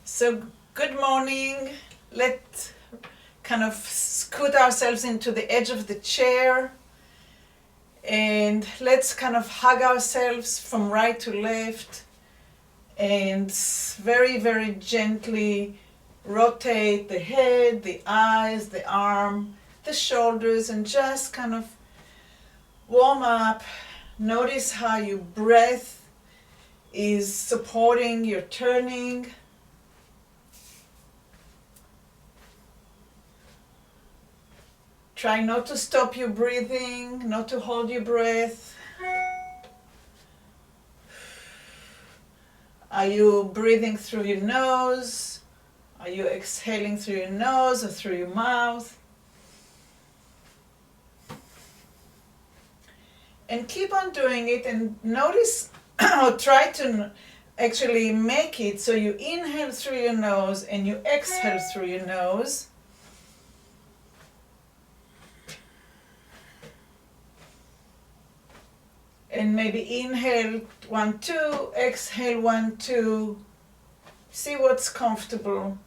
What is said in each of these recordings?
So good morning. Let's kind of scoot ourselves into the edge of the chair and let's kind of hug ourselves from right to left and very, very gently rotate the head, the eyes, the arm, the shoulders, and just kind of warm up. Notice how your breath is supporting your turning. Try not to stop your breathing, not to hold your breath. Are you breathing through your nose? Are you exhaling through your nose or through your mouth? And keep on doing it and notice or try to actually make it so you inhale through your nose and you exhale through your nose. And maybe inhale 1, 2, exhale 1, 2. See what's comfortable.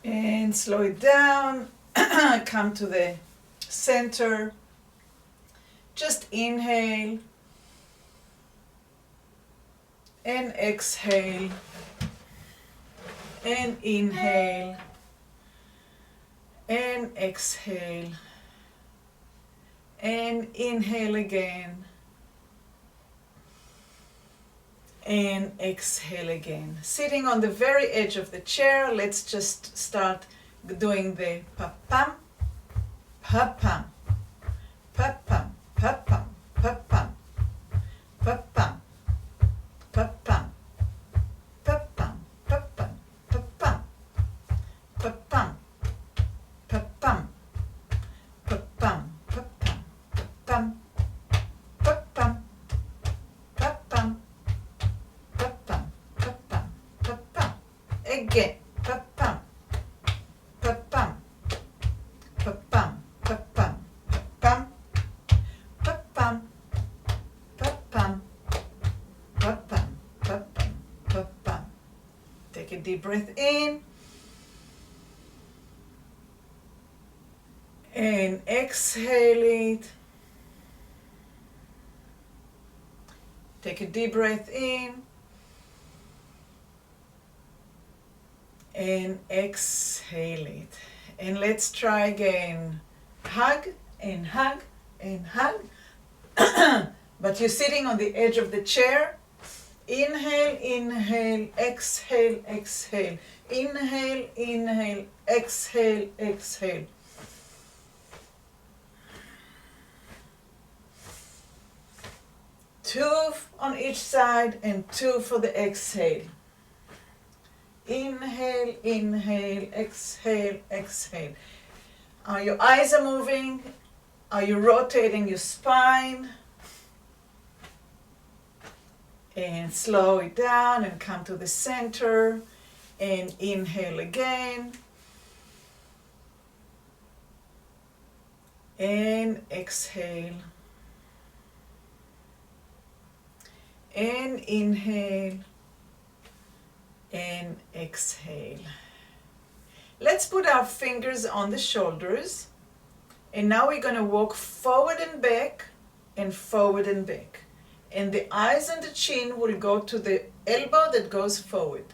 And slow it down. Come to the center. Just inhale and exhale and inhale and exhale and inhale again and exhale again. Sitting on the very edge of the chair, let's just start doing the pa-pam, pa-pam, pa-pam. Pa-pam, pa-pam, pa-pam, pa-pam, pa-pam, pa-pam, pa-pam, pa-pam, pa-pam, pa-pam, pa-pam, pa-pam, pa-pam, pa-pam, pa-pam, pa-pam, again, pa-pam, pa-pam, pa-pam, pa-pam, pa-pam. Pa-pam, pa-pam, pa-pam, pa-pam, pa-pam. Take a deep breath in and exhale it. Take a deep breath in and exhale it. And let's try again. Hug and hug and hug. But you're sitting on the edge of the chair. Inhale, inhale, exhale, exhale. Inhale, inhale, exhale, exhale. Two on each side and 2 for the exhale. Inhale, inhale, exhale, exhale. Your eyes are moving. Are you rotating your spine? And slow it down and come to the center and inhale again. And exhale. And inhale. And exhale. Let's put our fingers on the shoulders. And now we're going to walk forward and back and forward and back. And the eyes and the chin will go to the elbow that goes forward.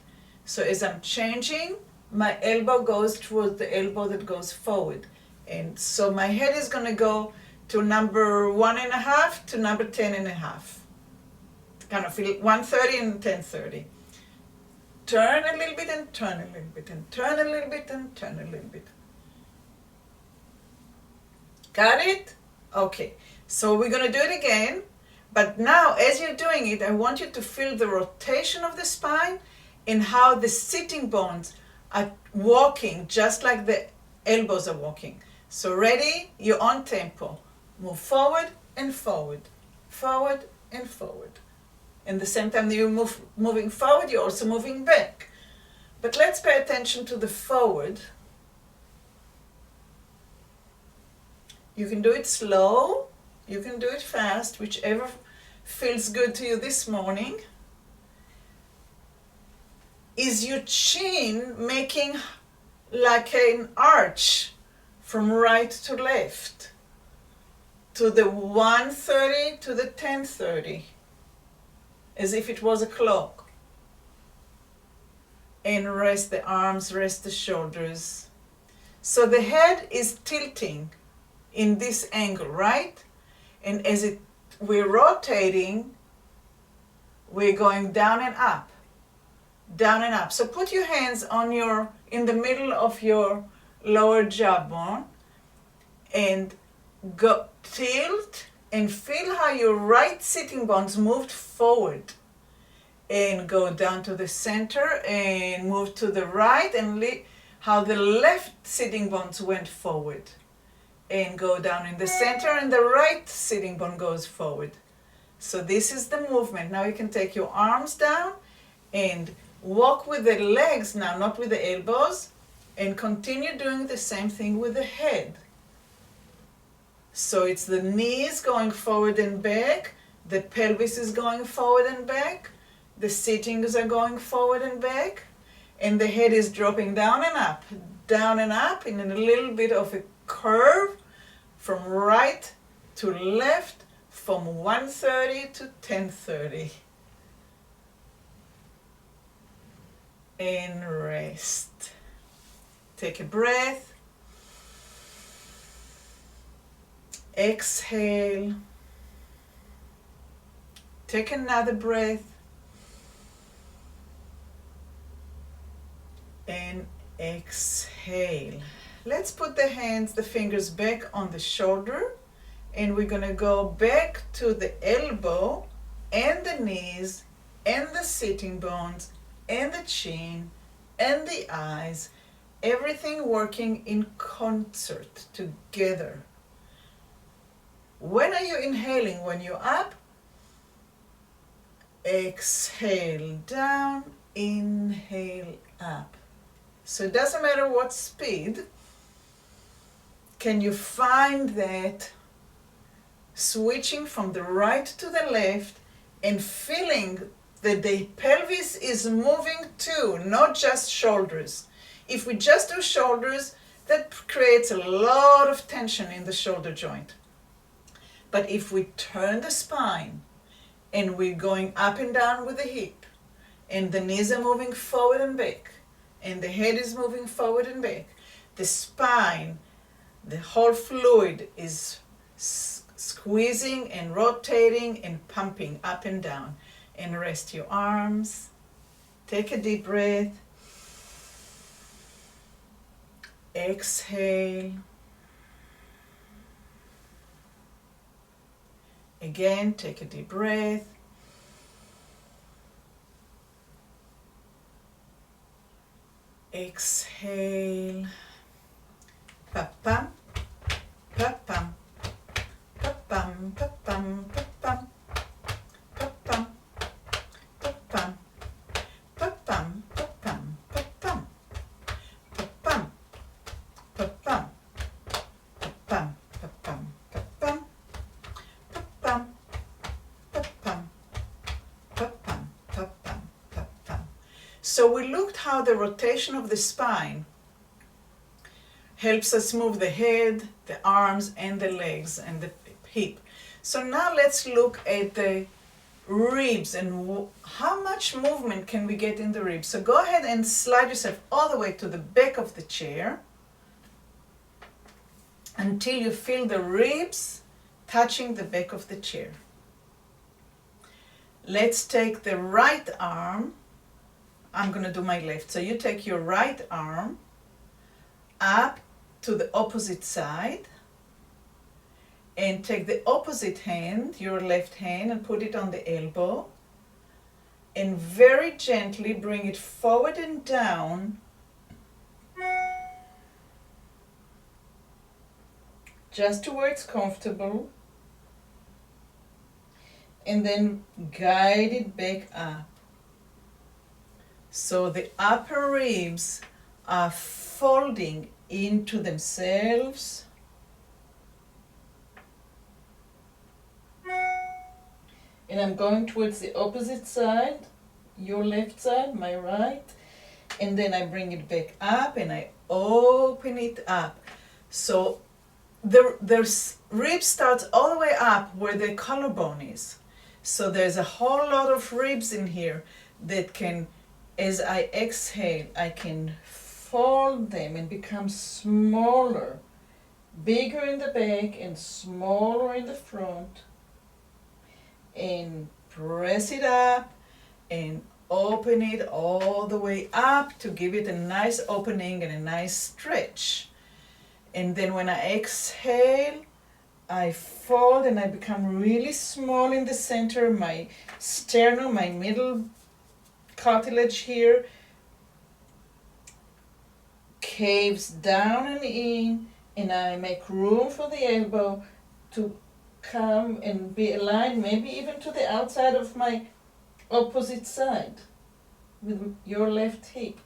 So as I'm changing, my elbow goes towards the elbow that goes forward. And so my head is going to go to number 1.5 to number 10.5. Kind of feel 1:30 and 10:30. Turn a little bit and turn a little bit and turn a little bit and turn a little bit. Got it? Okay. So we're going to do it again. But now, as you're doing it, I want you to feel the rotation of the spine and how the sitting bones are walking just like the elbows are walking. So ready? You're on tempo. Move forward and forward, forward and forward, And the same time you're moving forward, you're also moving back. But let's pay attention to the forward. You can do it slow, you can do it fast, whichever feels good to you this morning. Is your chin making like an arch from right to left, to the 1:30 to the 10:30, as if it was a clock? And rest the arms, rest the shoulders. So the head is tilting in this angle, right? And as we're rotating, we're going down and up, down and up. So put your hands in the middle of your lower jawbone and go tilt and feel how your right sitting bones moved forward, and go down to the center and move to the right, and how the left sitting bones went forward, and go down in the center, and the right sitting bone goes forward. So this is the movement. Now you can take your arms down and walk with the legs now, not with the elbows, and continue doing the same thing with the head. So it's the knees going forward and back, the pelvis is going forward and back, the sittings are going forward and back, and the head is dropping down and up in a little bit of a curve from right to left, from 1:30 to 10:30. And rest. Take a breath. Exhale. Take another breath. And exhale. Let's put the fingers back on the shoulder, and we're going to go back to the elbow and the knees and the sitting bones and the chin and the eyes, everything working in concert together. When are you inhaling? When you're up? Exhale down, inhale up. So it doesn't matter what speed. Can you find that switching from the right to the left and feeling that the pelvis is moving too, not just shoulders? If we just do shoulders, that creates a lot of tension in the shoulder joint. But if we turn the spine and we're going up and down with the hip, and the knees are moving forward and back, and the head is moving forward and back, the spine, the whole fluid is squeezing and rotating and pumping up and down. And rest your arms. Take a deep breath. Exhale. Again, take a deep breath. Exhale. Pa-pam, pa-pam, pa-pam, pa-pam, pa-pam, pa-pam, pa-pam, pa-pam, pa-pam, pa-pam, pa-pam, pa-pam, pa-pam, pa-pam, pa-pam, pa-pam, pa-pam, pa-pam, pa-pam, pa-pam. So we looked how the rotation of the spine helps us move the head, the arms, and the legs, and the hip. So now let's look at the ribs and how much movement can we get in the ribs. So go ahead and slide yourself all the way to the back of the chair until you feel the ribs touching the back of the chair. Let's take the right arm. I'm going to do my left. So you take your right arm up to the opposite side and take the opposite hand, your left hand, and put it on the elbow, and very gently bring it forward and down just to where it's comfortable, and then guide it back up. So the upper ribs are folding into themselves. And I'm going towards the opposite side, your left side, my right. And then I bring it back up and I open it up. So the rib starts all the way up where the collarbone is. So there's a whole lot of ribs in here that can, as I exhale, I can fold them and become smaller, bigger in the back and smaller in the front. And press it up and open it all the way up to give it a nice opening and a nice stretch. And then when I exhale, I fold and I become really small in the center. My sternum, my middle cartilage here, caves down and in, and I make room for the elbow to come and be aligned, maybe even to the outside of my opposite side with your left hip.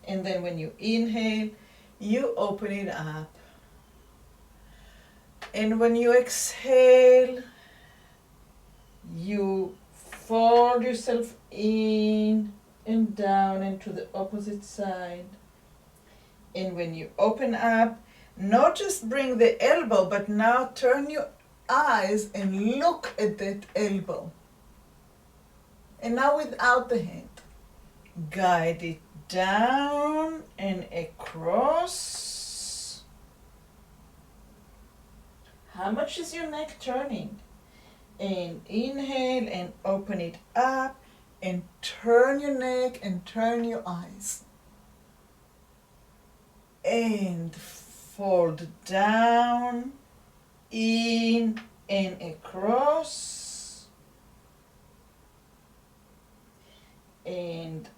And then when you inhale, you open it up. And when you exhale, you fold yourself in and down into the opposite side. And when you open up, not just bring the elbow, but now turn your eyes and look at that elbow. And now without the hand, guide it down and across. How much is your neck turning? And inhale and open it up and turn your neck and turn your eyes. And fold down, in and across. And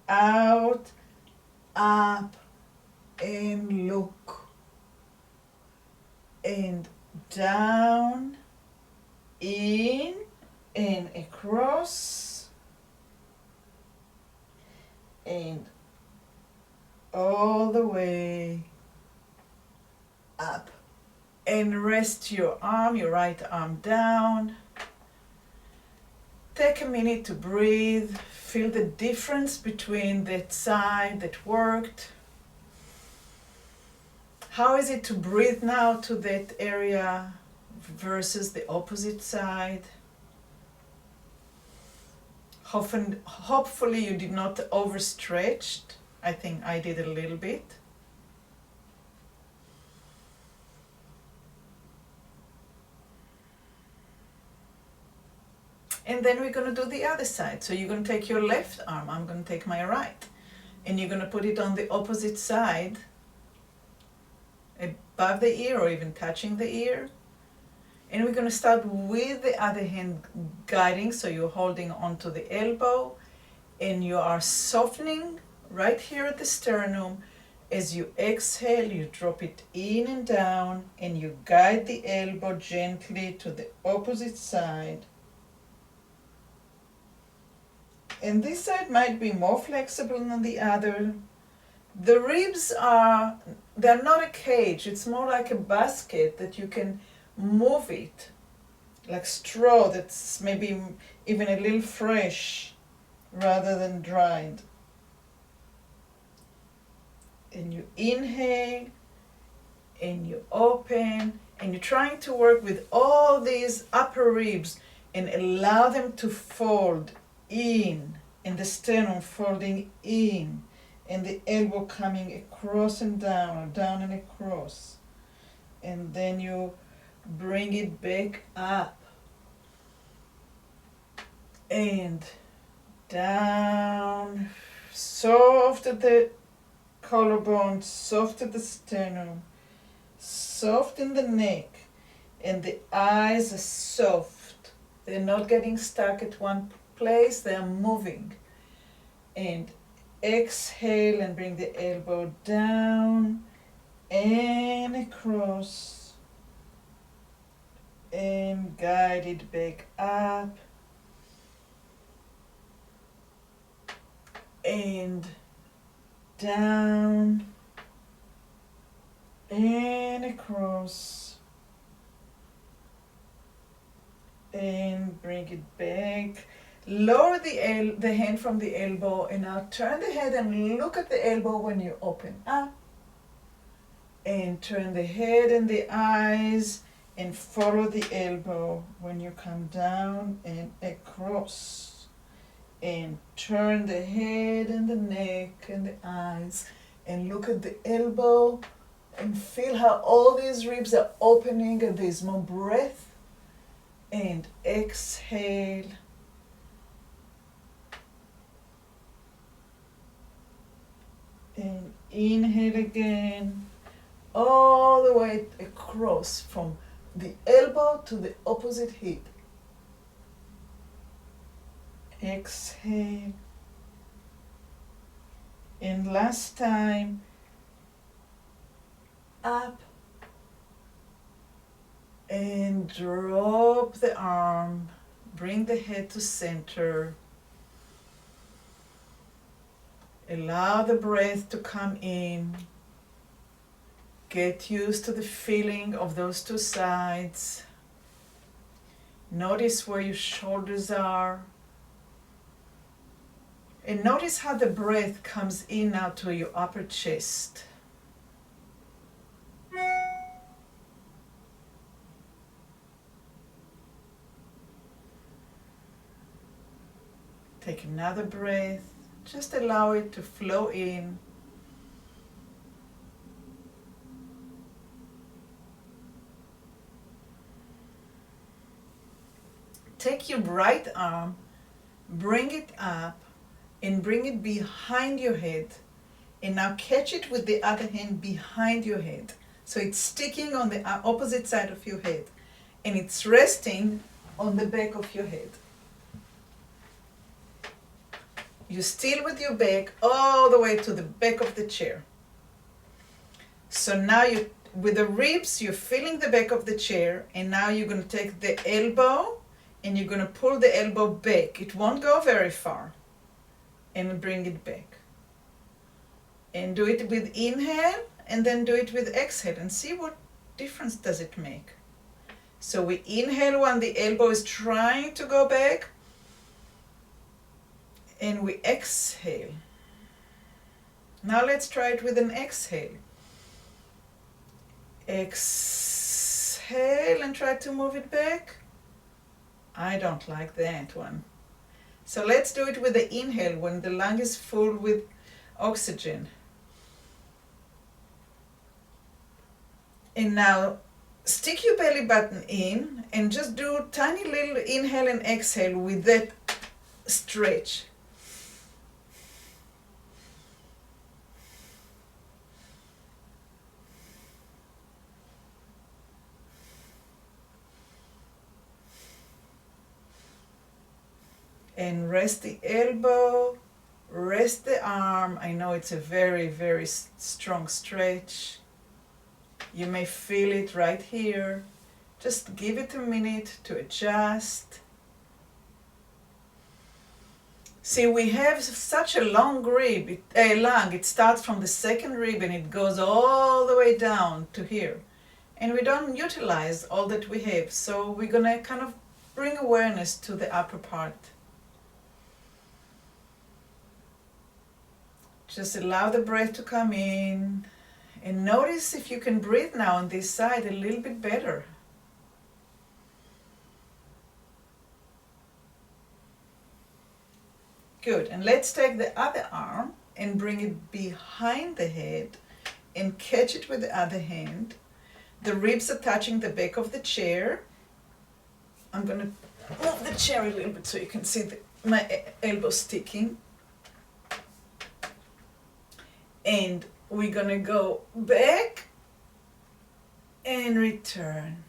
out, up and look. And down, in and across. And all the way up. And rest your arm, your right arm down. Take a minute to breathe. Feel the difference between that side that worked. How is it to breathe now to that area versus the opposite side? Hopefully you did not overstretch. I think I did a little bit. And then we're going to do the other side. So you're going to take your left arm, I'm going to take my right. And you're going to put it on the opposite side, above the ear or even touching the ear. And we're going to start with the other hand guiding, so you're holding onto the elbow and you are softening right here at the sternum. As you exhale, you drop it in and down and you guide the elbow gently to the opposite side. And this side might be more flexible than the other. The ribs they're not a cage, it's more like a basket that you can move it, like straw that's maybe even a little fresh rather than dried. And you inhale and you open and you're trying to work with all these upper ribs and allow them to fold in, and the sternum folding in, and the elbow coming across and down, or down and across. And then you bring it back up and down, soft at the collarbone, soft at the sternum, soft in the neck, and the eyes are soft. They're not getting stuck at one place, they're moving. And exhale and bring the elbow down and across and guide it back up and down and across and bring it back. Lower the hand from the elbow and now turn the head and look at the elbow when you open up, and turn the head and the eyes and follow the elbow when you come down and across, and turn the head and the neck and the eyes and look at the elbow and feel how all these ribs are opening and there's more breath, and exhale. And inhale again, all the way across from the elbow to the opposite hip. Exhale. And last time, up and drop the arm, bring the head to center. Allow the breath to come in. Get used to the feeling of those two sides. Notice where your shoulders are. And notice how the breath comes in now to your upper chest. Take another breath. Just allow it to flow in. Take your right arm, bring it up, and bring it behind your head. And now catch it with the other hand behind your head. So it's sticking on the opposite side of your head. And it's resting on the back of your head. You're still with your back all the way to the back of the chair. So now you, with the ribs, you're feeling the back of the chair, and now you're going to take the elbow and you're going to pull the elbow back. It won't go very far. And bring it back. And do it with inhale and then do it with exhale and see what difference does it make. So we inhale when the elbow is trying to go back, and we exhale. Now let's try it with an exhale. Exhale and try to move it back. I don't like that one. So let's do it with the inhale when the lung is full with oxygen. And now stick your belly button in and just do tiny little inhale and exhale with that stretch. And rest the elbow, rest the arm. I know it's a very, very strong stretch. You may feel it right here. Just give it a minute to adjust. See, we have such a long rib, lung. It starts from the second rib and it goes all the way down to here. And we don't utilize all that we have. So we're gonna kind of bring awareness to the upper part. Just allow the breath to come in, and notice if you can breathe now on this side a little bit better. Good, and let's take the other arm and bring it behind the head and catch it with the other hand. The ribs are touching the back of the chair. I'm going to move the chair a little bit so you can see my elbow sticking. And we're going to go back and return.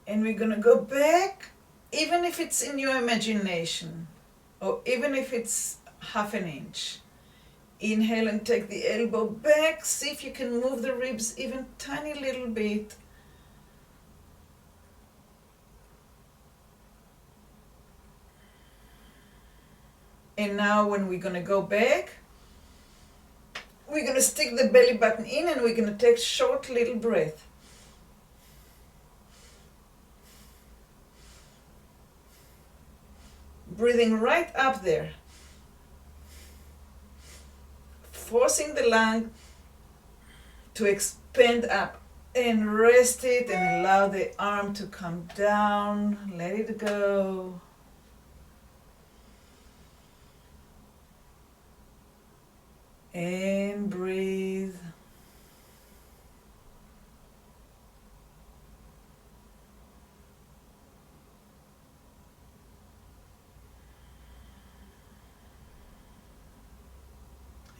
And we're going to go back, even if it's in your imagination, or even if it's half an inch. Inhale and take the elbow back. See if you can move the ribs even tiny little bit. And now when we're going to go back, we're going to stick the belly button in and we're going to take short little breath. Breathing right up there. Forcing the lung to expand up. And rest it and allow the arm to come down. Let it go. And breathe.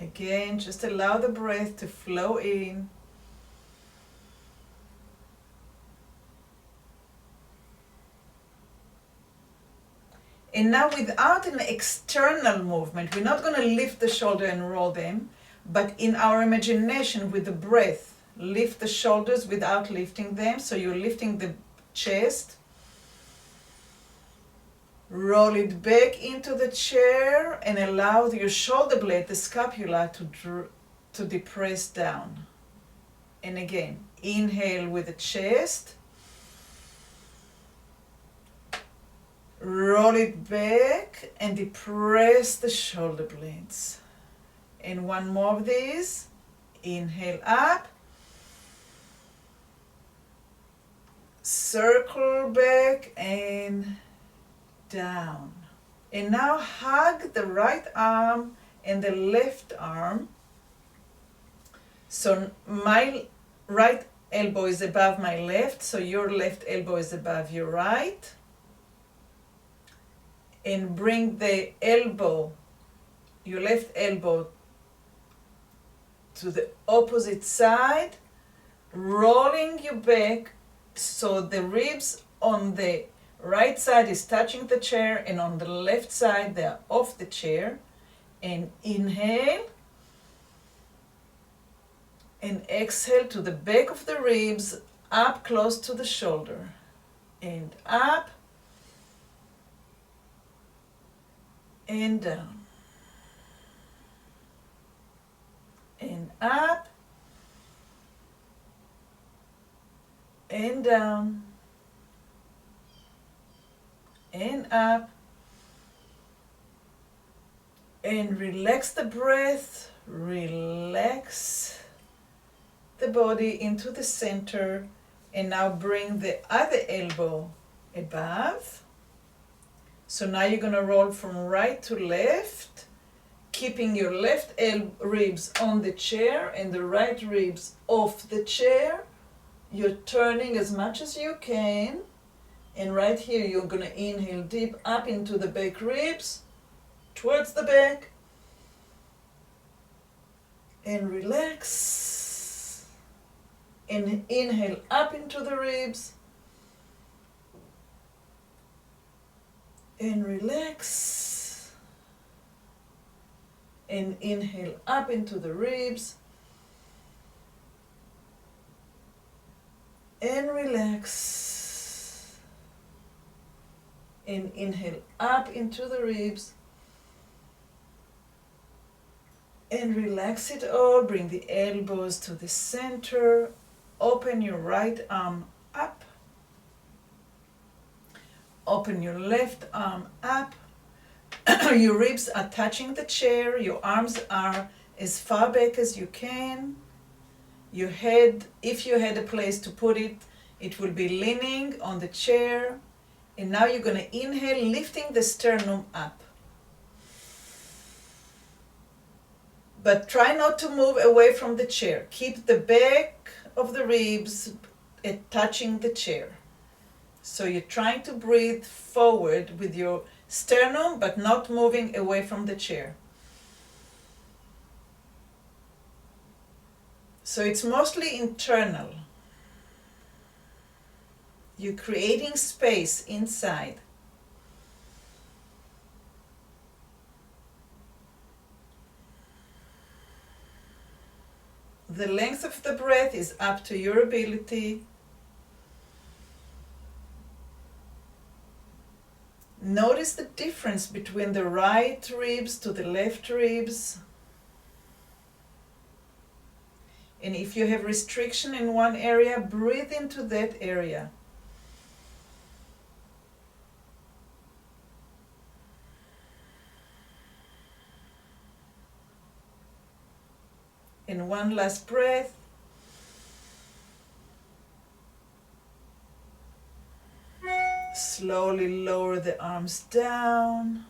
Again, just allow the breath to flow in. And now without an external movement, we're not going to lift the shoulder and roll them, but in our imagination with the breath, lift the shoulders without lifting them. So you're lifting the chest. Roll it back into the chair and allow your shoulder blade, the scapula, to depress down. And again, inhale with the chest. Roll it back and depress the shoulder blades. And one more of these. Inhale up. Circle back and down. And now hug the right arm and the left arm. So my right elbow is above my left, so your left elbow is above your right. And bring the elbow, your left elbow, to the opposite side, rolling you back so the ribs on the right side is touching the chair and on the left side they are off the chair. And inhale and exhale to the back of the ribs, up close to the shoulder. And up and down. And up and down. And up. And relax the breath. Relax the body into the center. And now bring the other elbow above. So now you're going to roll from right to left, keeping your left ribs on the chair and the right ribs off the chair. You're turning as much as you can. And right here, you're going to inhale deep up into the back ribs, towards the back. And relax. And inhale up into the ribs. And relax. And inhale up into the ribs. And relax. And inhale up into the ribs. And relax it all. Bring the elbows to the center. Open your right arm up. Open your left arm up. Your ribs are touching the chair. Your arms are as far back as you can. Your head, if you had a place to put it, it will be leaning on the chair. And now you're going to inhale, lifting the sternum up. But try not to move away from the chair. Keep the back of the ribs touching the chair. So you're trying to breathe forward with your sternum, but not moving away from the chair. So it's mostly internal. You're creating space inside. The length of the breath is up to your ability. Notice the difference between the right ribs to the left ribs. And if you have restriction in one area, breathe into that area. And one last breath. Slowly lower the arms down.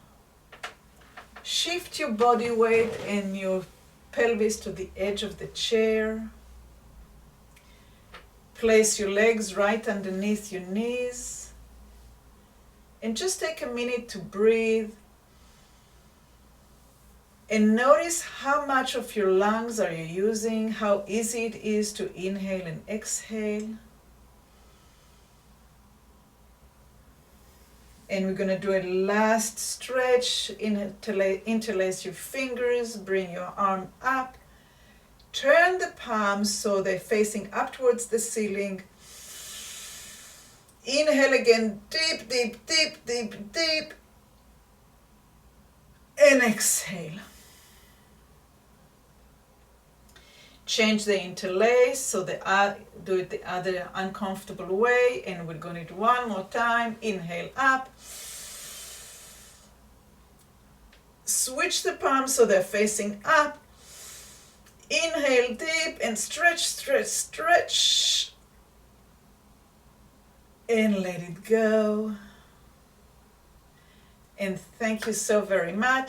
Shift your body weight and your pelvis to the edge of the chair. Place your legs right underneath your knees. And just take a minute to breathe. And notice how much of your lungs are you using, how easy it is to inhale and exhale. And we're going to do a last stretch. Interlace your fingers, bring your arm up. Turn the palms so they're facing up towards the ceiling. Inhale again, deep, deep, deep, deep, deep. And exhale. Change the interlace, so do it the other uncomfortable way, and we're going to do one more time. Inhale up. Switch the palms so they're facing up. Inhale deep and stretch, stretch, stretch. And let it go. And thank you so very much.